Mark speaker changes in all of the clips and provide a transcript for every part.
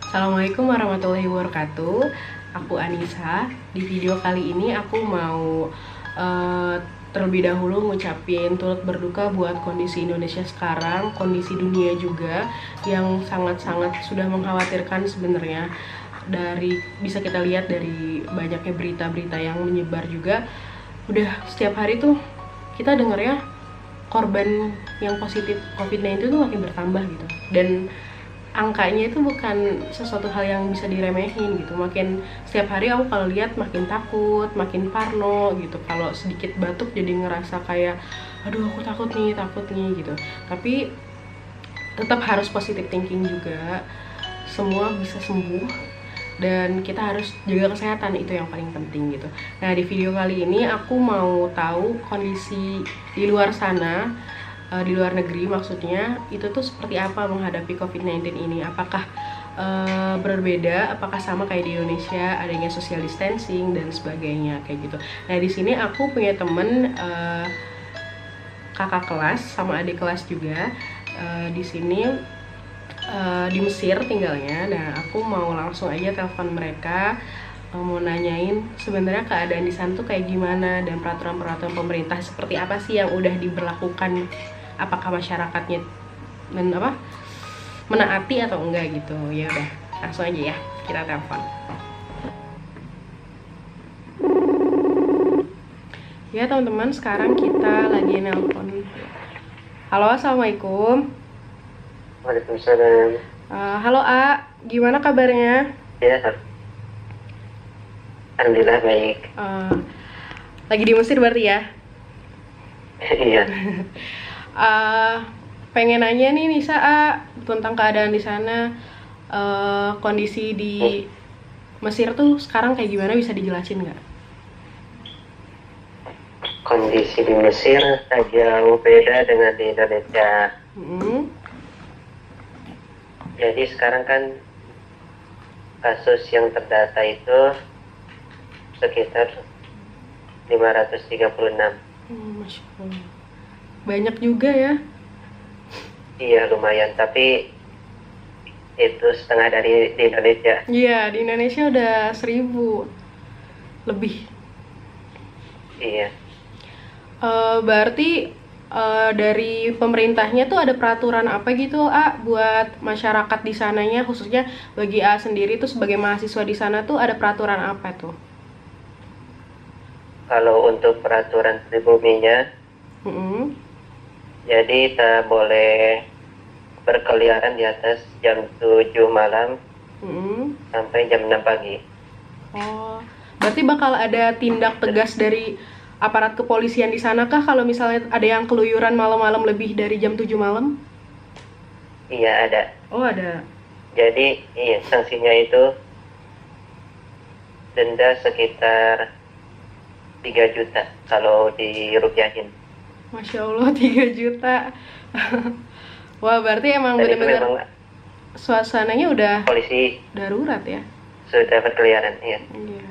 Speaker 1: Assalamualaikum warahmatullahi wabarakatuh. Aku Anissa. Di video kali ini aku mau terlebih dahulu ngucapin turut berduka buat kondisi Indonesia sekarang, kondisi dunia juga yang sangat-sangat sudah mengkhawatirkan sebenarnya. Bisa kita lihat dari banyaknya berita-berita yang menyebar juga. Udah setiap hari tuh kita dengar ya korban yang positif COVID-19 tuh makin bertambah gitu. Dan angkanya itu bukan sesuatu hal yang bisa diremehin gitu. Makin setiap hari aku kalau lihat makin takut, makin parno gitu. Kalau sedikit batuk jadi ngerasa kayak aduh aku takut nih gitu. Tapi tetap harus positive thinking juga. Semua bisa sembuh dan kita harus jaga kesehatan, itu yang paling penting gitu. Nah, di video kali ini aku mau tahu kondisi di luar sana, di luar negeri maksudnya, itu tuh seperti apa menghadapi COVID-19 ini. Apakah berbeda, apakah sama kayak di Indonesia, adanya social distancing dan sebagainya kayak gitu. Nah, di sini aku punya temen kakak kelas sama adik kelas juga di sini di Mesir tinggalnya. Nah, aku mau langsung aja telepon mereka, mau nanyain sebenarnya keadaan di sana tuh kayak gimana dan peraturan-peraturan pemerintah seperti apa sih yang udah diberlakukan, apakah masyarakatnya menaati atau enggak gitu. Ya udah, langsung aja ya kita telepon. Ya teman-teman, sekarang kita lagi nelpon. Halo, assalamualaikum.
Speaker 2: Waalaikumsalam.
Speaker 1: Halo A, gimana kabarnya?
Speaker 2: Ya, alhamdulillah baik.
Speaker 1: Lagi di Mesir berarti ya?
Speaker 2: Iya.
Speaker 1: Pengen nanya nih Nisa A, tentang keadaan di sana, kondisi di Mesir tuh sekarang kayak gimana, bisa dijelasin nggak?
Speaker 2: Kondisi di Mesir jauh beda dengan di Indonesia. Jadi sekarang kan kasus yang terdata itu sekitar 536.
Speaker 1: Masya Allah. Banyak juga ya?
Speaker 2: Iya, lumayan, tapi itu setengah dari di Indonesia.
Speaker 1: Iya, di Indonesia udah 1000 lebih.
Speaker 2: Iya.
Speaker 1: Berarti dari pemerintahnya tuh ada peraturan apa gitu A buat masyarakat di sananya, khususnya bagi A sendiri tuh sebagai mahasiswa di sana tuh ada peraturan apa tuh?
Speaker 2: Kalau untuk peraturan pribuminya, jadi tak boleh berkeliaran di atas jam 7 malam sampai jam 6 pagi.
Speaker 1: Oh, berarti bakal ada tindak tegas dari aparat kepolisian di sana kah kalau misalnya ada yang keluyuran malam-malam lebih dari jam 7 malam?
Speaker 2: Iya, ada.
Speaker 1: Oh, ada.
Speaker 2: Jadi iya, sanksinya itu denda sekitar 3 juta kalau dirupiahin.
Speaker 1: Masya Allah, 3 juta. Wah, berarti emang benar-benar suasananya udah
Speaker 2: polisi
Speaker 1: darurat ya?
Speaker 2: Sudah berkeliaran, iya.
Speaker 1: Iya.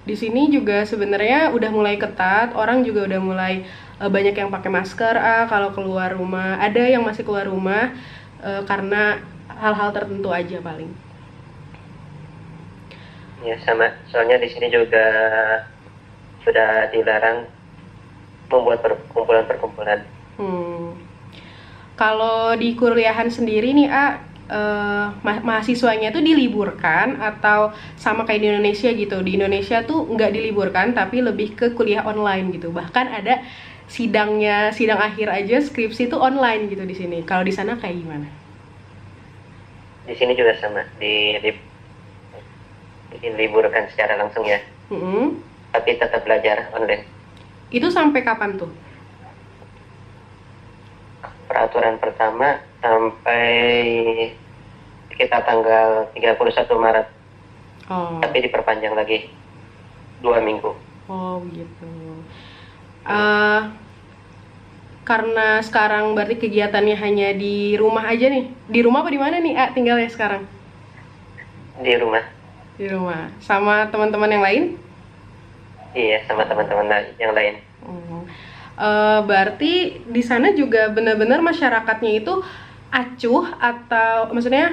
Speaker 1: Di sini juga sebenarnya udah mulai ketat, orang juga udah mulai banyak yang pakai masker kalau keluar rumah. Ada yang masih keluar rumah karena hal-hal tertentu aja paling.
Speaker 2: Ya sama, soalnya di sini juga sudah dilarang membuat perkumpulan-perkumpulan.
Speaker 1: Kalau di kuliahan sendiri nih mahasiswanya tuh diliburkan atau sama kayak di Indonesia gitu? Di Indonesia tuh nggak diliburkan tapi lebih ke kuliah online gitu. Bahkan ada sidang akhir aja skripsi tuh online gitu di sini. Kalau di sana kayak gimana?
Speaker 2: Di sini juga sama, diliburkan secara langsung ya. Tapi tetap belajar online.
Speaker 1: Itu sampai kapan tuh?
Speaker 2: Peraturan pertama sampai kita tanggal 31 Maret. Tapi diperpanjang lagi 2 minggu.
Speaker 1: Oh gitu. Karena sekarang berarti kegiatannya hanya di rumah aja nih. Di rumah apa di mana nih tinggalnya sekarang?
Speaker 2: Di rumah.
Speaker 1: Di rumah. Sama teman-teman yang lain?
Speaker 2: Iya, sama teman-teman yang lain.
Speaker 1: Berarti di sana juga benar-benar masyarakatnya itu acuh atau maksudnya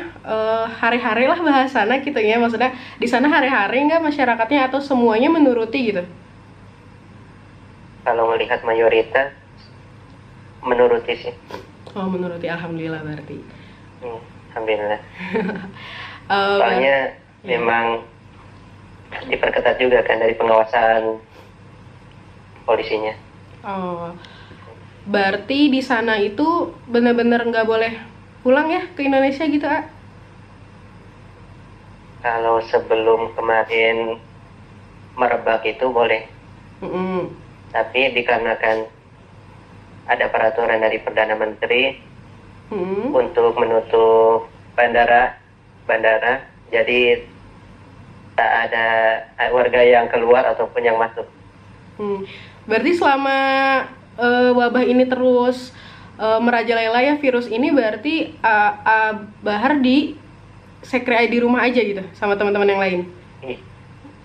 Speaker 1: hari-hari lah bahasana gitu ya, maksudnya di sana hari-hari nggak masyarakatnya atau semuanya menuruti gitu?
Speaker 2: Kalau melihat mayoritas menuruti sih.
Speaker 1: Oh menuruti, alhamdulillah berarti.
Speaker 2: Alhamdulillah. Soalnya memang diperketat juga kan dari pengawasan polisinya.
Speaker 1: Oh, berarti di sana itu benar-benar nggak boleh pulang ya ke Indonesia gitu, A?
Speaker 2: Kalau sebelum kemarin merebak itu boleh. Tapi dikarenakan ada peraturan dari Perdana Menteri untuk menutup bandara, jadi tak ada warga yang keluar ataupun yang masuk.
Speaker 1: Berarti selama wabah ini terus merajalela ya, virus ini, berarti Bahar di sekre di rumah aja gitu sama teman-teman yang lain?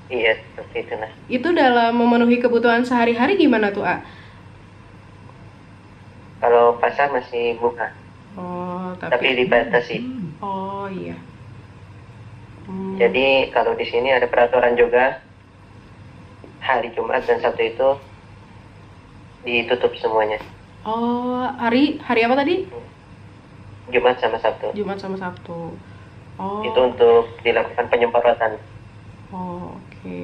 Speaker 2: Iya, seperti itu lah.
Speaker 1: Itu dalam memenuhi kebutuhan sehari-hari gimana tuh, A?
Speaker 2: Kalau pasar masih buka.
Speaker 1: Oh,
Speaker 2: tapi dibatasi.
Speaker 1: Oh iya.
Speaker 2: Jadi kalau di sini ada peraturan juga, hari Jumat dan Sabtu itu ditutup semuanya.
Speaker 1: Oh, hari apa tadi?
Speaker 2: Jumat sama Sabtu.
Speaker 1: Jumat sama Sabtu. Oh.
Speaker 2: Itu untuk dilakukan penyemprotan.
Speaker 1: Oh, oke.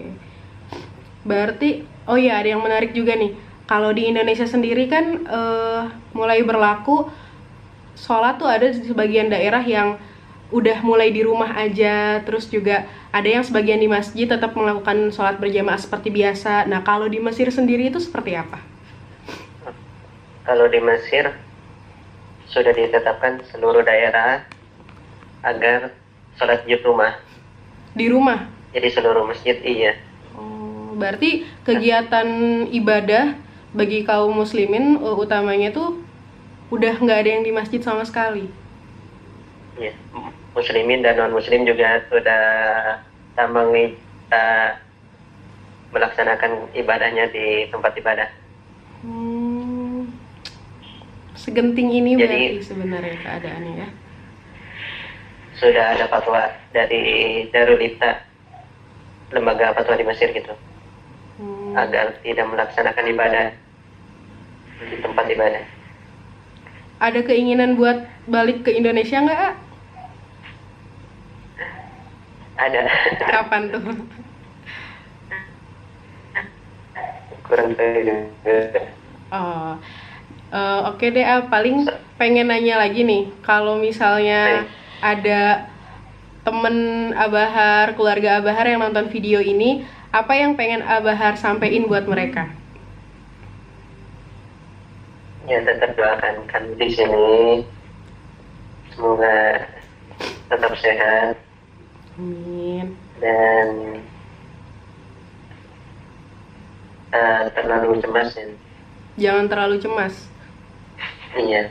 Speaker 1: Berarti, oh ya, ada yang menarik juga nih. Kalau di Indonesia sendiri kan mulai berlaku sholat tuh ada di sebagian daerah yang udah mulai di rumah aja, terus juga ada yang sebagian di masjid tetap melakukan sholat berjamaah seperti biasa. Nah, kalau di Mesir sendiri itu seperti apa?
Speaker 2: Kalau di Mesir sudah ditetapkan seluruh daerah agar sholat di rumah.
Speaker 1: Di rumah?
Speaker 2: Jadi seluruh masjid, iya.
Speaker 1: Oh, berarti kegiatan ibadah bagi kaum muslimin utamanya tuh udah nggak ada yang di masjid sama sekali?
Speaker 2: Iya, muslimin dan non muslim juga sudah sama melaksanakan ibadahnya di tempat ibadah.
Speaker 1: Segenting ini jadi, berarti sebenarnya keadaannya ya.
Speaker 2: Sudah ada fatwa dari Darul Ifta, lembaga fatwa di Mesir gitu, agar tidak melaksanakan ibadah di tempat ibadah.
Speaker 1: Ada keinginan buat balik ke Indonesia nggak, A?
Speaker 2: Ada.
Speaker 1: Kapan tuh?
Speaker 2: Kurang tahu.
Speaker 1: Oh, oke deh, A. Paling pengen nanya lagi nih, kalau misalnya ada temen Abahar, keluarga Abahar yang nonton video ini, apa yang pengen Abahar sampein buat mereka?
Speaker 2: Ya, tetap doakan kami di sini, semoga tetap sehat.
Speaker 1: Amin.
Speaker 2: Dan terlalu cemas ya.
Speaker 1: Jangan terlalu cemas.
Speaker 2: Iya.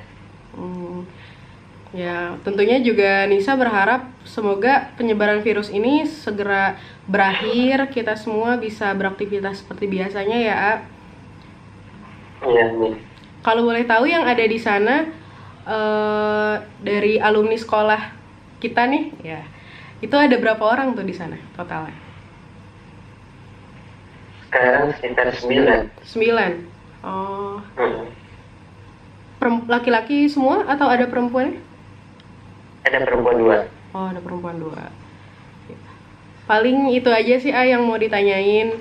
Speaker 1: Ya, tentunya juga Nisa berharap semoga penyebaran virus ini segera berakhir, kita semua bisa beraktivitas seperti biasanya ya, A.
Speaker 2: Iya, amin.
Speaker 1: Kalau boleh tahu yang ada di sana dari alumni sekolah kita nih, ya, itu ada berapa orang tuh di sana totalnya?
Speaker 2: Sekarang sekitar 9.
Speaker 1: 9. Oh. Laki-laki semua atau ada perempuan?
Speaker 2: Ada perempuan 2.
Speaker 1: Oh, ada perempuan 2. Paling itu aja sih, A, yang mau ditanyain.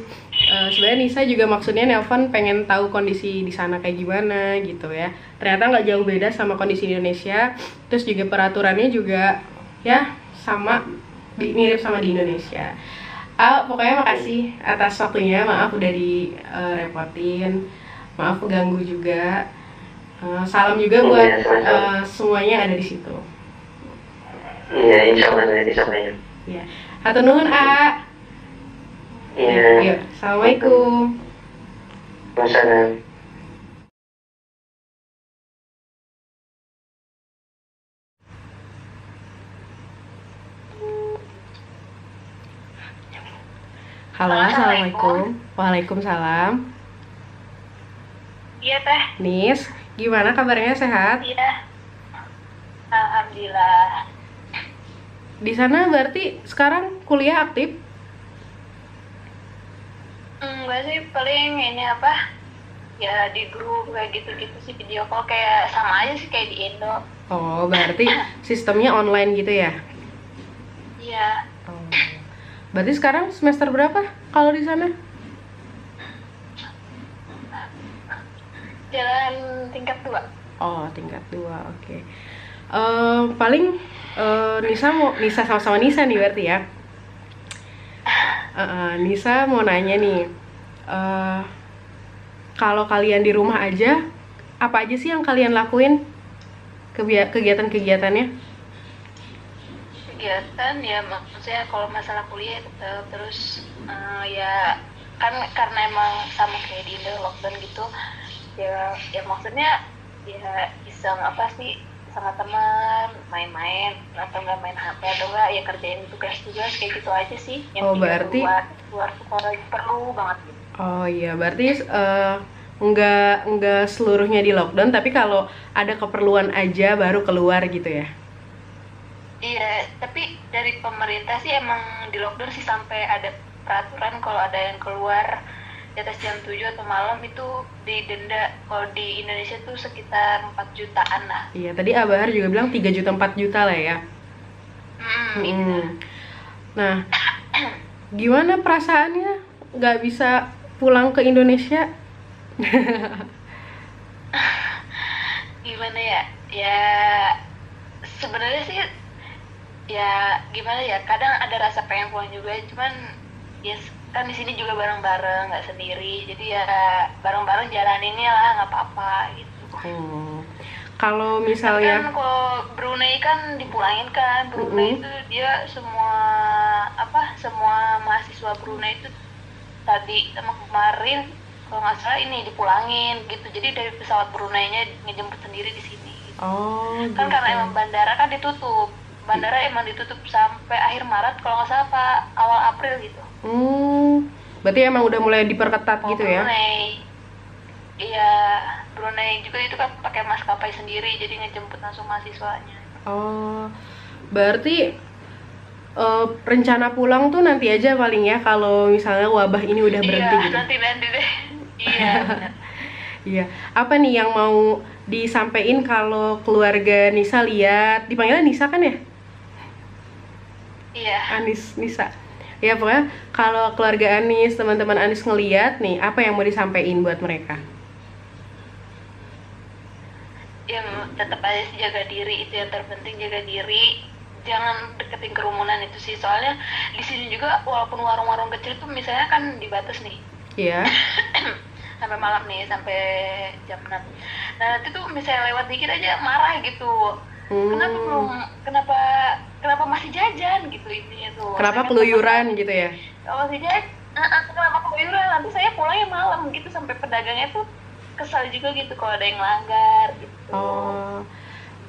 Speaker 1: Sebenarnya Nisa juga maksudnya nelpon pengen tahu kondisi di sana kayak gimana gitu ya. Ternyata nggak jauh beda sama kondisi di Indonesia. Terus juga peraturannya juga ya sama, mirip sama di Indonesia. Pokoknya makasih atas waktunya. Maaf udah direpotin. Maaf ganggu juga. Salam juga buat semuanya ada di situ.
Speaker 2: Iya, insya Allah ada di sana ya.
Speaker 1: Iya. Hatur nuhun, A.
Speaker 2: Iya.
Speaker 1: Yuk, assalamualaikum.
Speaker 2: Waalaikumsalam.
Speaker 1: Halo, assalamualaikum. Waalaikumsalam.
Speaker 3: Iya, Teh.
Speaker 1: Nis, gimana kabarnya, sehat?
Speaker 3: Iya. Alhamdulillah.
Speaker 1: Di sana berarti sekarang kuliah aktif?
Speaker 3: Enggak sih, paling ini apa? Ya di grup kayak gitu-gitu sih, video call kayak sama aja sih kayak di Indo.
Speaker 1: Oh, berarti sistemnya online gitu ya?
Speaker 3: Iya.
Speaker 1: Oh. Berarti sekarang semester berapa kalau di sana?
Speaker 3: Jalan tingkat 2.
Speaker 1: Oh, tingkat 2, oke. Paling Nisa sama-sama Nisa nih berarti ya. Nisa mau nanya nih, kalau kalian di rumah aja, apa aja sih yang kalian lakuin? Kegiatan-kegiatannya?
Speaker 3: Kegiatan ya maksudnya kalau masalah kuliah tetap, terus ya kan karena emang sama kayak di Indo lockdown gitu, ya maksudnya ya iseng apa sih sama teman, main-main atau nggak main HP atau nggak ya kerjain tugas-tugas kayak gitu aja sih. Yang
Speaker 1: Oh, berarti
Speaker 3: keluar sekolah perlu banget gitu.
Speaker 1: Oh iya, berarti nggak seluruhnya di lockdown, tapi kalau ada keperluan aja baru keluar gitu ya?
Speaker 3: Iya, tapi dari pemerintah sih emang di lockdown sih sampai ada peraturan kalau ada yang keluar di atas jam 7 atau malam itu didenda. Kalau di Indonesia tuh sekitar 4 jutaan lah.
Speaker 1: Iya, tadi Abahar juga bilang 3 juta 4 juta lah ya.
Speaker 3: Iya.
Speaker 1: Nah, gimana perasaannya nggak bisa pulang ke Indonesia?
Speaker 3: Gimana ya? Ya sebenarnya sih ya gimana ya, kadang ada rasa pengen pulang juga, cuman ya kan di sini juga bareng-bareng, nggak sendiri, jadi ya bareng-bareng jalaninnya lah, nggak apa-apa gitu.
Speaker 1: Kalau misalnya
Speaker 3: kan kalau Brunei kan dipulangin kan, Brunei itu dia semua mahasiswa Brunei itu tadi sama kemarin kalau nggak salah ini dipulangin gitu, jadi dari pesawat Brunei-nya ngejemput sendiri di sini gitu. Kan
Speaker 1: gitu.
Speaker 3: karena emang bandara kan ditutup, emang ditutup sampai akhir Maret kalau nggak salah, apa awal April gitu.
Speaker 1: Berarti emang udah mulai diperketat gitu ya?
Speaker 3: Brunei, iya, Brunei juga itu kan pakai maskapai sendiri, jadi ngejemput langsung mahasiswanya.
Speaker 1: Oh, berarti rencana pulang tuh nanti aja paling ya, kalau misalnya wabah ini udah berhenti gitu?
Speaker 3: Nanti deh. Iya.
Speaker 1: Iya. Apa nih yang mau disampaikan kalau keluarga Nisa lihat? Dipanggilnya Nisa kan ya?
Speaker 3: Iya.
Speaker 1: Nisa. Ya pokoknya kalau keluarga Anis, teman-teman Anis ngeliat nih, apa yang mau disampaikan buat mereka?
Speaker 3: Ya tetap aja sih jaga diri, itu yang terpenting, jaga diri. Jangan deketin kerumunan itu sih, soalnya di sini juga walaupun warung-warung kecil tuh misalnya kan dibatas nih.
Speaker 1: Iya.
Speaker 3: Sampai malam nih, sampai jam 6. Nah nanti tuh misalnya lewat dikit aja marah gitu. Kenapa masih jajan gitu intinya tuh.
Speaker 1: Kenapa keluyuran gitu ya?
Speaker 3: Masih jajan, kenapa keluyuran? Nanti saya pulangnya malam gitu, sampai pedagangnya tuh kesal juga gitu kalau ada yang langgar gitu.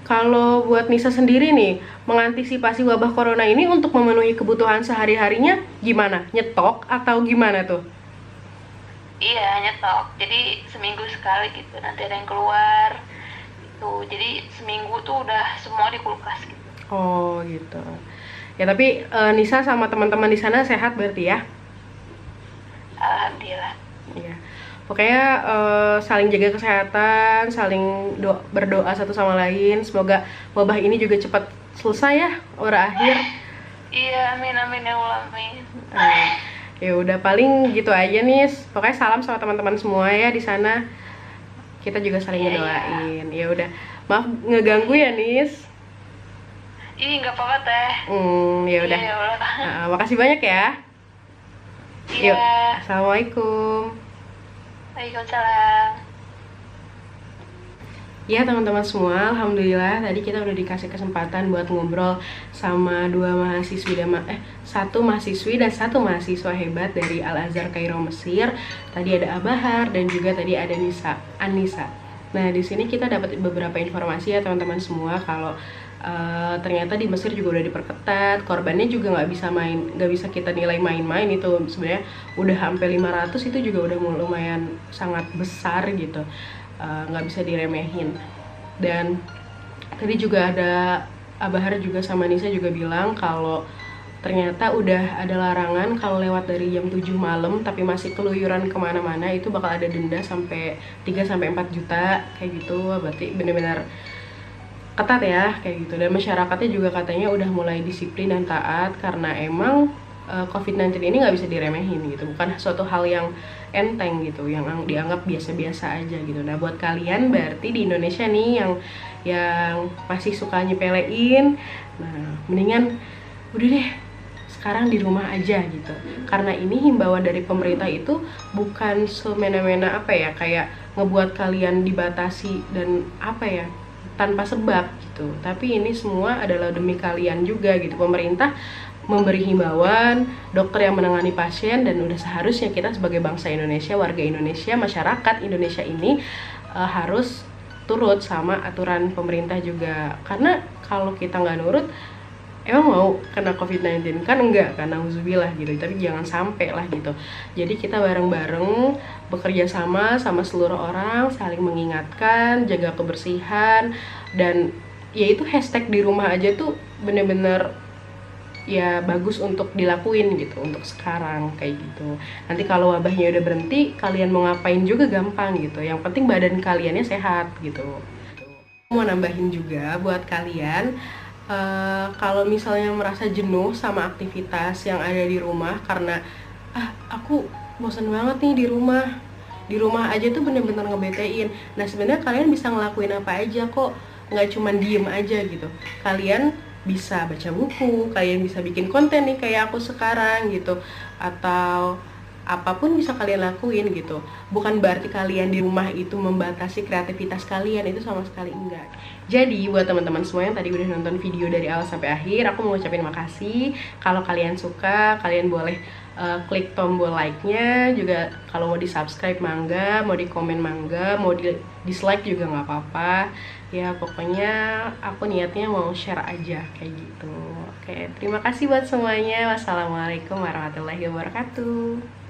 Speaker 1: Kalau buat Nisa sendiri nih, mengantisipasi wabah corona ini untuk memenuhi kebutuhan sehari-harinya gimana? Nyetok atau gimana tuh?
Speaker 3: Iya, nyetok. Jadi seminggu sekali gitu, nanti ada yang keluar gitu. Jadi seminggu tuh udah semua di kulkas gitu.
Speaker 1: Oh gitu. Ya tapi Nisa sama teman-teman di sana sehat berarti ya?
Speaker 3: Alhamdulillah.
Speaker 1: Iya. Pokoknya saling jaga kesehatan, saling berdoa satu sama lain. Semoga wabah ini juga cepat selesai ya, berakhir.
Speaker 3: Iya, amin ya Allah, amin.
Speaker 1: Ya udah paling gitu aja nih. Pokoknya salam sama teman-teman semua ya di sana. Kita juga saling ngedoain. Ya udah, maaf ngeganggu ya Nis.
Speaker 3: Nggak apa-apa teh.
Speaker 1: Ya udah. Makasih banyak ya.
Speaker 3: Iya.
Speaker 1: Yuk, assalamualaikum.
Speaker 3: Waalaikumsalam.
Speaker 1: Ya teman-teman semua, alhamdulillah tadi kita udah dikasih kesempatan buat ngobrol sama satu mahasiswi dan satu mahasiswa hebat dari Al-Azhar Kairo Mesir. Tadi ada Abahar dan juga tadi ada Anissa. Nah di sini kita dapat beberapa informasi ya teman-teman semua, kalau ternyata di Mesir juga udah diperketat, korbannya juga nggak bisa kita nilai main-main, itu sebenarnya udah hampir 500, itu juga udah lumayan sangat besar gitu, nggak bisa diremehin. Dan tadi juga ada Abahar juga sama Nisa juga bilang kalau ternyata udah ada larangan kalau lewat dari jam 7 malam tapi masih keluyuran kemana-mana itu bakal ada denda sampai 3-4 juta kayak gitu. Berarti bener-bener ketat ya kayak gitu. Dan masyarakatnya juga katanya udah mulai disiplin dan taat karena emang COVID-19 ini nggak bisa diremehin gitu, bukan suatu hal yang enteng gitu, yang dianggap biasa-biasa aja gitu. Nah buat kalian berarti di Indonesia nih yang masih suka nyepelein, nah mendingan udah deh sekarang di rumah aja gitu, karena ini himbauan dari pemerintah itu bukan semena-mena apa ya, kayak ngebuat kalian dibatasi dan apa ya tanpa sebab gitu, tapi ini semua adalah demi kalian juga gitu. Pemerintah memberi himbauan, dokter yang menangani pasien, dan udah seharusnya kita sebagai bangsa Indonesia, warga Indonesia, masyarakat Indonesia ini harus turut sama aturan pemerintah juga. Karena kalau kita nggak nurut, emang mau kena COVID-19 kan? Enggak, karena nauzubillah gitu, tapi jangan sampai lah gitu. Jadi kita bareng-bareng bekerja sama seluruh orang, saling mengingatkan, jaga kebersihan, dan yaitu hashtag di rumah aja tuh bener-bener ya bagus untuk dilakuin gitu untuk sekarang kayak gitu. Nanti kalau wabahnya udah berhenti, kalian mau ngapain juga gampang gitu, yang penting badan kaliannya sehat gitu. Mau nambahin juga buat kalian, kalau misalnya merasa jenuh sama aktivitas yang ada di rumah karena aku bosan banget nih di rumah aja tuh bener-bener ngebetein. Nah sebenarnya kalian bisa ngelakuin apa aja kok, nggak cuma diem aja gitu. Kalian bisa baca buku, kalian bisa bikin konten nih kayak aku sekarang gitu, atau apapun bisa kalian lakuin gitu. Bukan berarti kalian di rumah itu membatasi kreativitas kalian, itu sama sekali enggak. Jadi buat teman-teman semua yang tadi udah nonton video dari awal sampai akhir, aku mau ucapin makasih. Kalau kalian suka, kalian boleh klik tombol like-nya juga. Kalau mau di subscribe mangga, mau di komen mangga, mau di dislike juga nggak apa-apa ya. Pokoknya aku niatnya mau share aja kayak gitu. Oke, terima kasih buat semuanya. Wassalamualaikum warahmatullahi wabarakatuh.